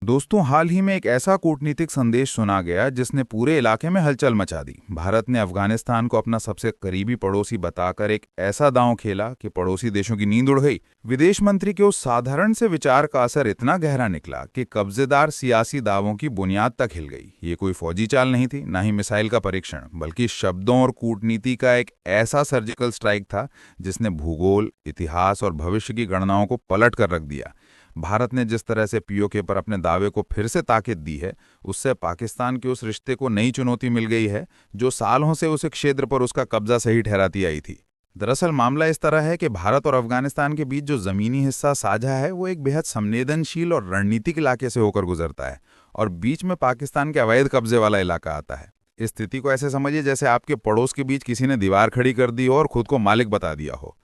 दोस्तों, हाल ही में एक ऐसा कूटनीतिक संदेश सुना गया जिसने पूरे इलाके में हलचल मचा दी। भारत ने अफगानिस्तान को अपना सबसे करीबी पड़ोसी बताकर एक ऐसा दांव खेला कि पड़ोसी देशों की नींद उड़ गई। विदेश मंत्री के उस साधारण से विचार का असर इतना गहरा निकला कि कब्जेदार सियासी दावों की बुनियाद तक हिल गई। ये कोई फौजी चाल नहीं थी, ना ही मिसाइल का परीक्षण, बल्कि शब्दों और कूटनीति का एक ऐसा सर्जिकल स्ट्राइक था जिसने भूगोल, इतिहास और भविष्य की गणनाओं को पलट कर रख दिया। भारत ने जिस तरह से पीओके पर अपने दावे को फिर से ताकत दी है, उससे पाकिस्तान के उस रिश्ते को नई चुनौती मिल गई है जो सालों से उस क्षेत्र पर उसका कब्जा सही ठहराती आई थी। दरअसल मामला इस तरह है कि भारत और अफगानिस्तान के बीच जो जमीनी हिस्सा साझा है वो एक बेहद संवेदनशील और रणनीतिक इलाके से होकर गुजरता है, और बीच में पाकिस्तान के अवैध कब्जे वाला इलाका आता है। इस स्थिति को ऐसे समझिए जैसे आपके पड़ोस के बीच किसी ने दीवार खड़ी कर दी हो और खुद को मालिक बता दिया हो।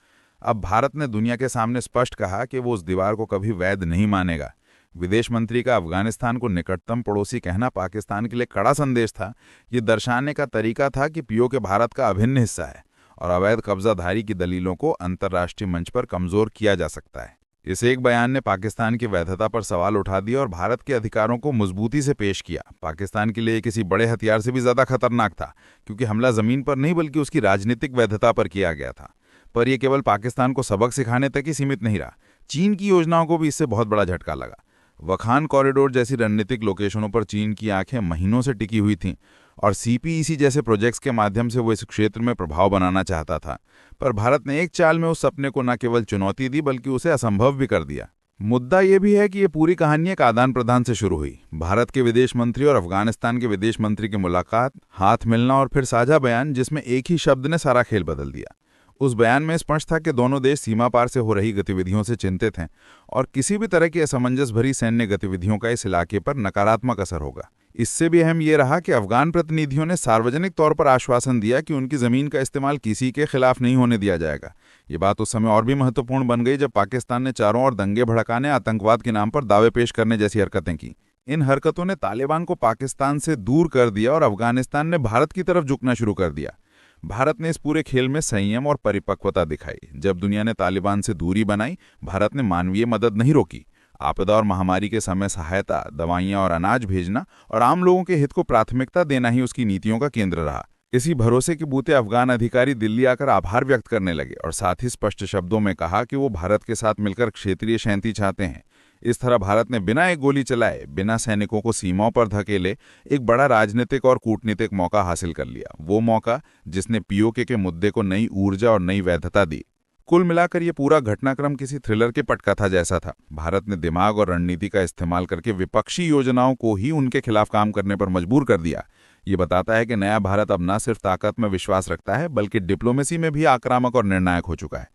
अब भारत ने दुनिया के सामने स्पष्ट कहा कि वो उस दीवार को कभी वैध नहीं मानेगा। विदेश मंत्री का अफगानिस्तान को निकटतम पड़ोसी कहना पाकिस्तान के लिए कड़ा संदेश था। ये दर्शाने का तरीका था कि पीओके भारत का अभिन्न हिस्सा है और अवैध कब्जाधारी की दलीलों को अंतर्राष्ट्रीय मंच पर कमजोर किया जा सकता है। इस एक बयान ने पाकिस्तान की वैधता पर सवाल उठा दिया और भारत के अधिकारों को मजबूती से पेश किया। पाकिस्तान के लिए किसी बड़े हथियार से भी ज्यादा खतरनाक था, क्योंकि हमला जमीन पर नहीं बल्कि उसकी राजनीतिक वैधता पर किया गया था। पर यह केवल पाकिस्तान को सबक सिखाने तक ही सीमित नहीं रहा। चीन की योजनाओं को भी इससे बहुत बड़ा झटका लगा। वखान कॉरिडोर जैसी रणनीतिक लोकेशनों पर चीन की आंखें महीनों से टिकी हुई थीं, और सीपीईसी जैसे प्रोजेक्ट्स के माध्यम से वो इस क्षेत्र में प्रभाव बनाना चाहता था। पर भारत ने एक चाल में उस सपने को न केवल चुनौती दी बल्कि उसे असंभव भी कर दिया। मुद्दा यह भी है कि ये पूरी कहानी एक आदान प्रदान से शुरू हुई। भारत के विदेश मंत्री और अफगानिस्तान के विदेश मंत्री की मुलाकात, हाथ मिलना और फिर साझा बयान जिसमें एक ही शब्द ने सारा खेल बदल दिया। उस बयान में स्पष्ट था कि दोनों देश सीमा पार से हो रही गतिविधियों से चिंतित हैं और किसी भी तरह की असमंजस भरी सैन्य गतिविधियों का इस इलाके पर नकारात्मक असर होगा। इससे भी अहम यह रहा कि अफगान प्रतिनिधियों ने सार्वजनिक तौर पर आश्वासन दिया कि उनकी जमीन का इस्तेमाल किसी के खिलाफ नहीं होने दिया जाएगा। ये बात उस समय और भी महत्वपूर्ण बन गई जब पाकिस्तान ने चारों ओर दंगे भड़काने, आतंकवाद के नाम पर दावे पेश करने जैसी हरकतें की। इन हरकतों ने तालिबान को पाकिस्तान से दूर कर दिया और अफगानिस्तान ने भारत की तरफ झुकना शुरू कर दिया। भारत ने इस पूरे खेल में संयम और परिपक्वता दिखाई। जब दुनिया ने तालिबान से दूरी बनाई, भारत ने मानवीय मदद नहीं रोकी। आपदा और महामारी के समय सहायता, दवाइयां और अनाज भेजना और आम लोगों के हित को प्राथमिकता देना ही उसकी नीतियों का केंद्र रहा। इसी भरोसे के बूते अफगान अधिकारी दिल्ली आकर आभार व्यक्त करने लगे और साथ ही स्पष्ट शब्दों में कहा कि वो भारत के साथ मिलकर क्षेत्रीय शांति चाहते हैं। इस तरह भारत ने बिना एक गोली चलाए, बिना सैनिकों को सीमाओं पर धकेले एक बड़ा राजनीतिक और कूटनीतिक मौका हासिल कर लिया। वो मौका जिसने पीओके के मुद्दे को नई ऊर्जा और नई वैधता दी। कुल मिलाकर ये पूरा घटनाक्रम किसी थ्रिलर के पटकथा जैसा था। भारत ने दिमाग और रणनीति का इस्तेमाल करके विपक्षी योजनाओं को ही उनके खिलाफ काम करने पर मजबूर कर दिया। ये बताता है कि नया भारत अब न सिर्फ ताकत में विश्वास रखता है बल्कि डिप्लोमेसी में भी आक्रामक और निर्णायक हो चुका है।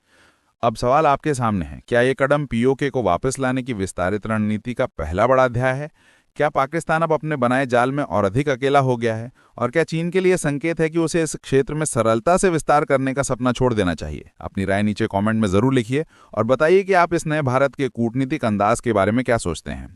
अब सवाल आपके सामने है, क्या ये कदम पीओके को वापस लाने की विस्तारित रणनीति का पहला बड़ा अध्याय है? क्या पाकिस्तान अब अपने बनाए जाल में और अधिक अकेला हो गया है? और क्या चीन के लिए संकेत है कि उसे इस क्षेत्र में सरलता से विस्तार करने का सपना छोड़ देना चाहिए? अपनी राय नीचे कमेंट में जरूर लिखिए और बताइए कि आप इस नए भारत के कूटनीतिक अंदाज के बारे में क्या सोचते हैं।